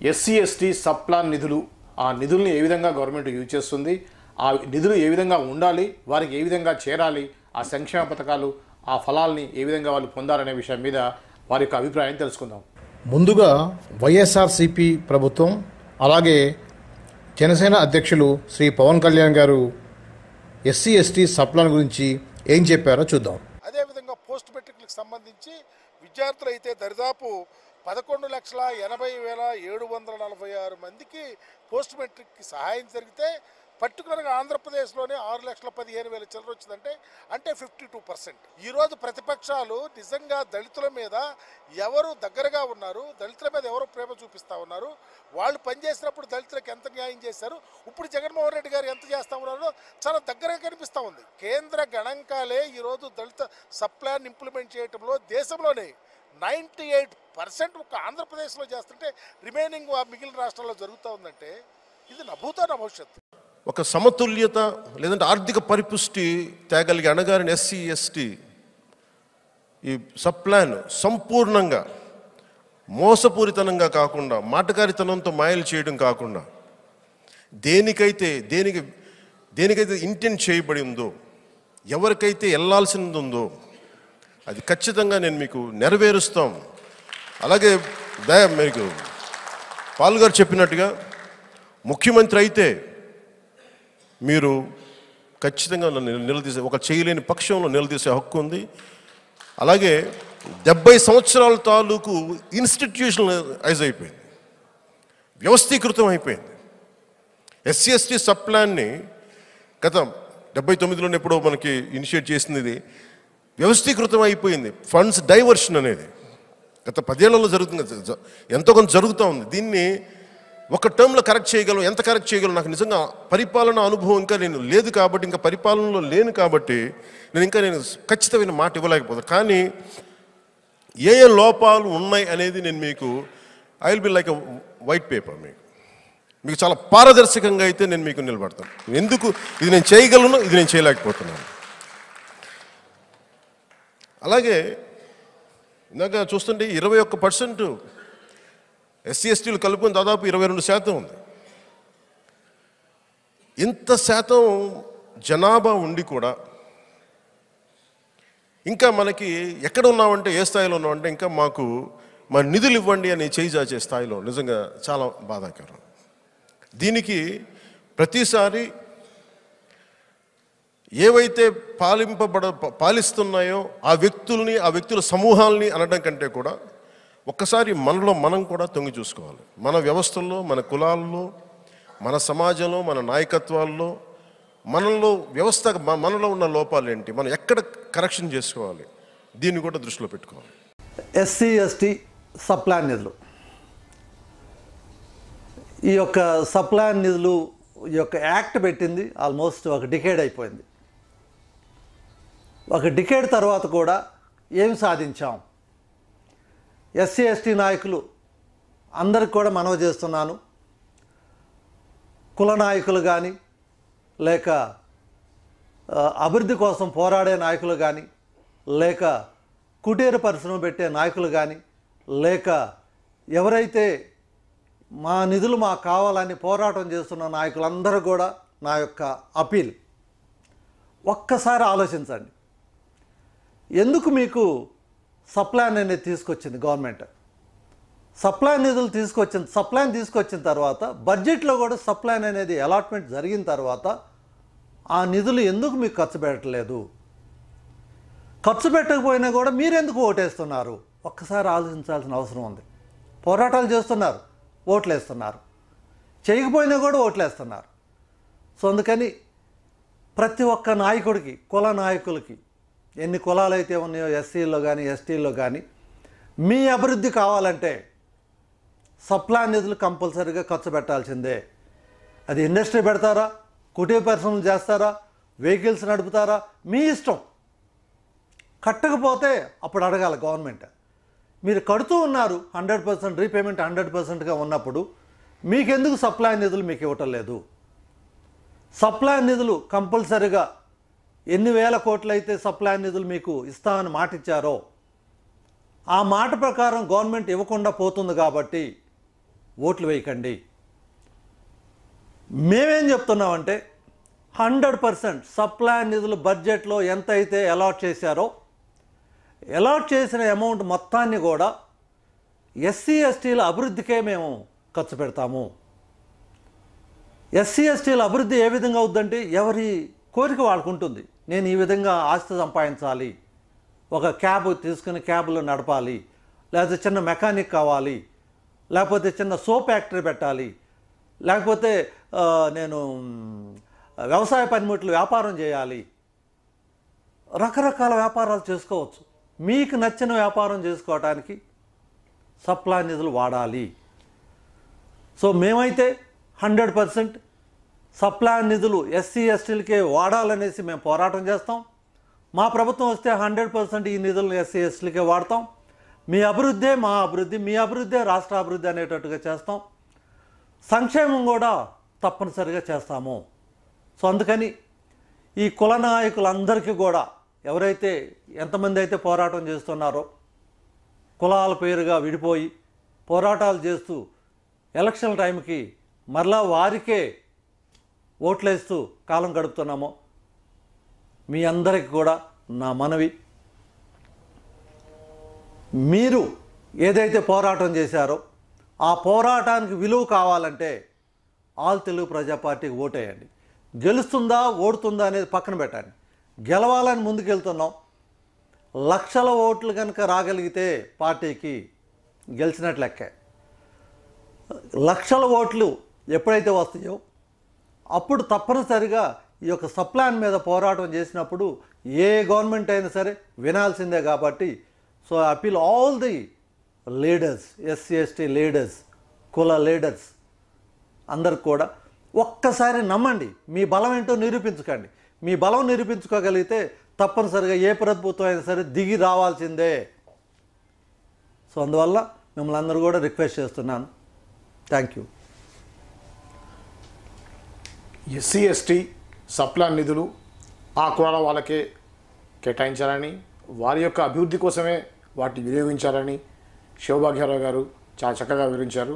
SC ST sub plan నిధులు, ఆ నిధుల్ని ఏ విధంగా గవర్నమెంట్ యూజ్ చేస్తుంది, ఆ నిధులు ఏ విధంగా ఉండాలి, వారికి ఏ విధంగా చేరాలి, ఆ సంక్షేమ పథకాలు ఆ ఫలాల్ని ఏ విధంగా వాళ్ళు పొందాలనే విషయం మీద వారి యొక్క అభిప్రాయం తెలుసుకుందాం. ముందుగా వైఎస్ఆర్సీపీ ప్రభుత్వం అలాగే జనసేన అధ్యక్షులు శ్రీ పవన్ కళ్యాణ్ గారు ఎస్సీ ఎస్టీ సబ్ ప్లాన్ గురించి ఏం చెప్పారో చూద్దాం. అదేవిధంగా పోస్ట్ మెట్రిక్లకు సంబంధించి విద్యార్థులు అయితే దరిదాపు 11,80,746 మందికి పోస్ట్ మెట్రిక్కి సహాయం జరిగితే పర్టికులర్గా ఆంధ్రప్రదేశ్లోనే 6,15,000 చిల్లర వచ్చిందంటే 52%. ఈరోజు ప్రతిపక్షాలు నిజంగా దళితుల మీద ఎవరు దగ్గరగా ఉన్నారు, దళితుల మీద ఎవరు ప్రేమ చూపిస్తూ ఉన్నారు, వాళ్ళు పనిచేసినప్పుడు దళితులకు ఎంత న్యాయం చేశారు, ఇప్పుడు జగన్మోహన్ రెడ్డి గారు ఎంత చేస్తూ ఉన్నారో చాలా దగ్గరగా కనిపిస్తూ ఉంది. కేంద్ర గణాంకాలే ఈరోజు దళిత సబ్ ప్లాన్ ఇంప్లిమెంట్ చేయడంలో దేశంలోనే 98% ఒక ఆంధ్రప్రదేశ్లో చేస్తుంటే రిమైనింగ్ మిగిలిన రాష్ట్రాల్లో జరుగుతూ ఉందంటే ఇది నభూతో భవిష్యత్తు. ఒక సమతుల్యత లేదంటే ఆర్థిక పరిపుష్టి తేగలిగే అణగారిన ఎస్సీ ఎస్టీ ఈ సబ్ ప్లాన్ సంపూర్ణంగా మోసపూరితనంగా కాకుండా, మాటకారితనంతో మాయలు చేయడం కాకుండా దేనికైతే ఇంటెంట్ చేయబడి ఉందో, ఎవరికైతే వెళ్ళాల్సింది ఉందో అది ఖచ్చితంగా నేను మీకు నెరవేరుస్తాం. అలాగే మీకు పాల్ గారు చెప్పినట్టుగా ముఖ్యమంత్రి అయితే మీరు ఖచ్చితంగా నన్ను నిలదీసే, ఒక చేయలేని పక్షంలో నిలదీసే హక్కు ఉంది. అలాగే 70 సంవత్సరాల తాలూకు ఇన్స్టిట్యూషనలైజ్ అయిపోయింది, వ్యవస్థీకృతం అయిపోయింది. ఎస్సీ ఎస్టీ సబ్ ప్లాన్ని గత 79లోనే ఎప్పుడో మనకి ఇనిషియేట్ చేసింది, ఇది వ్యవస్థీకృతం అయిపోయింది. ఫండ్స్ డైవర్షన్ అనేది గత 10 ఏళ్లలో జరుగుతుంది, ఎంతో కొంత జరుగుతూ ఉంది. దీన్ని ఒక టర్మ్లో కరెక్ట్ చేయగలం, ఎంత కరెక్ట్ చేయగలం నాకు నిజంగా పరిపాలన అనుభవం ఇంకా నేను లేదు కాబట్టి, ఇంకా పరిపాలనలో లేను కాబట్టి నేను ఖచ్చితమైన మాట ఇవ్వలేకపోతాను. కానీ ఏ లోపాలు ఉన్నాయి అనేది నేను మీకు I will be like a white paper, మీకు చాలా పారదర్శకంగా అయితే నేను మీకు నిలబడతాను. ఎందుకు ఇది నేను చేయగలను, ఇది నేను చేయలేకపోతున్నాను. అలాగే ఇందాక చూస్తుంటే 21% ఎస్సీ ఎస్టీలు కలుపుకొని దాదాపు 22% ఉంది. ఇంత శాతం జనాభా ఉండి కూడా ఇంకా మనకి ఎక్కడ ఉన్నామంటే, ఏ స్థాయిలో ఉన్నామంటే ఇంకా మాకు మన నిధులు ఇవ్వండి అని చేయి చాచే స్థాయిలో నిజంగా చాలా బాధాకరం. దీనికి ప్రతిసారి ఏవైతే పాలిస్తున్నాయో ఆ వ్యక్తుల సమూహాల్ని అనడం కంటే కూడా ఒక్కసారి మనలో మనం కూడా తొంగి చూసుకోవాలి. మన వ్యవస్థల్లో, మన కులాల్లో, మన సమాజంలో, మన నాయకత్వాల్లో, మనలో ఉన్న లోపాలు ఏంటి, మనం ఎక్కడ కరెక్షన్ చేసుకోవాలి, దీన్ని కూడా దృష్టిలో పెట్టుకోవాలి. ఎస్సీ ఎస్టీ సబ్ ప్లాన్ నిధులు, ఈ యొక్క సబ్ ప్లాన్ నిధులు ఈ యొక్క యాక్ట్ పెట్టింది ఆల్మోస్ట్ ఒక డికేడ్ అయిపోయింది. ఒక డికేడ్ తర్వాత కూడా ఏం సాధించాం? ఎస్సీ ఎస్టీ నాయకులు అందరికి కూడా మనవి చేస్తున్నాను, కుల నాయకులు కానీ, లేక అభివృద్ధి కోసం పోరాడే నాయకులు కానీ, లేక కుటీర పరిశ్రమ పెట్టే నాయకులు కానీ, లేక ఎవరైతే మా నిధులు మాకు కావాలని పోరాటం చేస్తున్న నాయకులందరూ కూడా నా యొక్క అపీల్, ఒక్కసారి ఆలోచించండి. ఎందుకు మీకు సప్లాన్ అనేది తీసుకొచ్చింది గవర్నమెంట్? సప్లాన్ నిధులు తీసుకొచ్చిన తర్వాత బడ్జెట్లో కూడా సప్లాన్ అనేది అలాట్మెంట్ జరిగిన తర్వాత ఆ నిధులు ఎందుకు మీకు ఖర్చు పెట్టలేదు? ఖర్చు పెట్టకపోయినా కూడా మీరెందుకు ఓటేస్తున్నారు? ఒక్కసారి ఆలోచించాల్సిన అవసరం ఉంది. పోరాటాలు చేస్తున్నారు, ఓట్లేస్తున్నారు, చేయకపోయినా కూడా ఓట్లేస్తున్నారు. సో అందుకని ప్రతి ఒక్క నాయకుడికి, కుల నాయకులకి, ఎన్ని కులాలు అయితే ఉన్నాయో ఎస్సీల్లో కానీ ఎస్టీల్లో కానీ, మీ అభివృద్ధి కావాలంటే సప్లాన్ నిధులు కంపల్సరీగా ఖర్చు పెట్టాల్సిందే. అది ఇండస్ట్రీ పెడతారా, కుటీర పరిశ్రమలు చేస్తారా, వెహికల్స్ నడుపుతారా, మీ ఇష్టం. కట్టకపోతే అప్పుడు అడగాలి గవర్నమెంట్. మీరు కడుతూ ఉన్నారు, 100% రీపేమెంట్ 100%గా ఉన్నప్పుడు మీకెందుకు సప్లాన్ నిధులు మీకు ఇవ్వటం లేదు? సప్లాన్ నిధులు కంపల్సరీగా ఎన్ని వేల కోట్లు అయితే సప్లాన్ నిధులు మీకు ఇస్తామని మాట ఇచ్చారో ఆ మాట ప్రకారం గవర్నమెంట్ ఇవ్వకుండా పోతుంది కాబట్టి ఓట్లు వేయకండి. మేమేం చెప్తున్నామంటే 100% సప్లాన్ నిధులు బడ్జెట్లో ఎంత అయితే అలాట్ చేశారో అలాట్ చేసిన అమౌంట్ మొత్తాన్ని కూడా ఎస్సీ ఎస్టీల అభివృద్ధికే మేము ఖర్చు పెడతాము. ఎస్సీ ఎస్టీల అభివృద్ధి ఏ విధంగా అవుద్దంటే ఎవరి కోరిక వాళ్ళకు ఉంటుంది. నేను ఈ విధంగా ఆస్తి సంపాదించాలి, ఒక క్యాబ్ తీసుకుని క్యాబ్లో నడపాలి, లేకపోతే చిన్న మెకానిక్ కావాలి, లేకపోతే చిన్న సోప్ ఫ్యాక్టరీ పెట్టాలి, లేకపోతే నేను వ్యవసాయ పనిముట్లు వ్యాపారం చేయాలి. రకరకాల వ్యాపారాలు చేసుకోవచ్చు. మీకు నచ్చిన వ్యాపారం చేసుకోవడానికి సప్లాన్ నిధులు వాడాలి. సో మేమైతే 100% సప్లాన్ నిధులు ఎస్సీ ఎస్టీలకే వాడాలనేసి మేము పోరాటం చేస్తాం. మా ప్రభుత్వం వస్తే 100% ఈ నిధులను ఎస్సీ ఎస్టీలకే వాడతాం. మీ అభివృద్ధే మా అభివృద్ధి, మీ అభివృద్ధే రాష్ట్ర అభివృద్ధి అనేటట్టుగా చేస్తాం. సంక్షేమం కూడా తప్పనిసరిగా చేస్తాము. సో అందుకని ఈ కుల నాయకులందరికీ కూడా ఎవరైతే ఎంతమంది అయితే పోరాటం చేస్తున్నారో, కులాల పేరుగా విడిపోయి పోరాటాలు చేస్తూ ఎలక్షన్ టైంకి మరలా వారికే ఓట్లేస్తూ కాలం గడుపుతున్నామో, మీ అందరికీ కూడా నా మనవి, మీరు ఏదైతే పోరాటం చేశారో ఆ పోరాటానికి విలువ కావాలంటే ఆల్ తెలుగు ప్రజా పార్టీకి ఓటేయండి. గెలుస్తుందా ఓడుతుందా అనేది పక్కన పెట్టండి. గెలవాలని ముందుకెళ్తున్నాం. లక్షల ఓట్లు కనుక రాగలిగితే పార్టీకి గెలిచినట్లు లెక్కే. లక్షల ఓట్లు ఎప్పుడైతే వస్తాయో అప్పుడు తప్పనిసరిగా ఈ యొక్క సప్లాన్ మీద పోరాటం చేసినప్పుడు ఏ గవర్నమెంట్ అయినా సరే వినాల్సిందే. కాబట్టి so appeal all the leaders, SC ST leaders, కుల లీడర్స్ అందరికి కూడా ఒక్కసారి నమ్మండి. మీ బలం ఏంటో నిరూపించుకోండి. మీ బలం నిరూపించుకోగలిగితే తప్పనిసరిగా ఏ ప్రభుత్వం అయినా సరే దిగి రావాల్సిందే. సో అందువల్ల మిమ్మల్ని అందరూ కూడా రిక్వెస్ట్ చేస్తున్నాను. Thank you. SC ST subplan నిధులు ఆ కులాల వాళ్ళకే కేటాయించాలని, వారి యొక్క అభివృద్ధి కోసమే వాటిని వినియోగించాలని శివభాగ్యారావు గారు చాలా చక్కగా వివరించారు.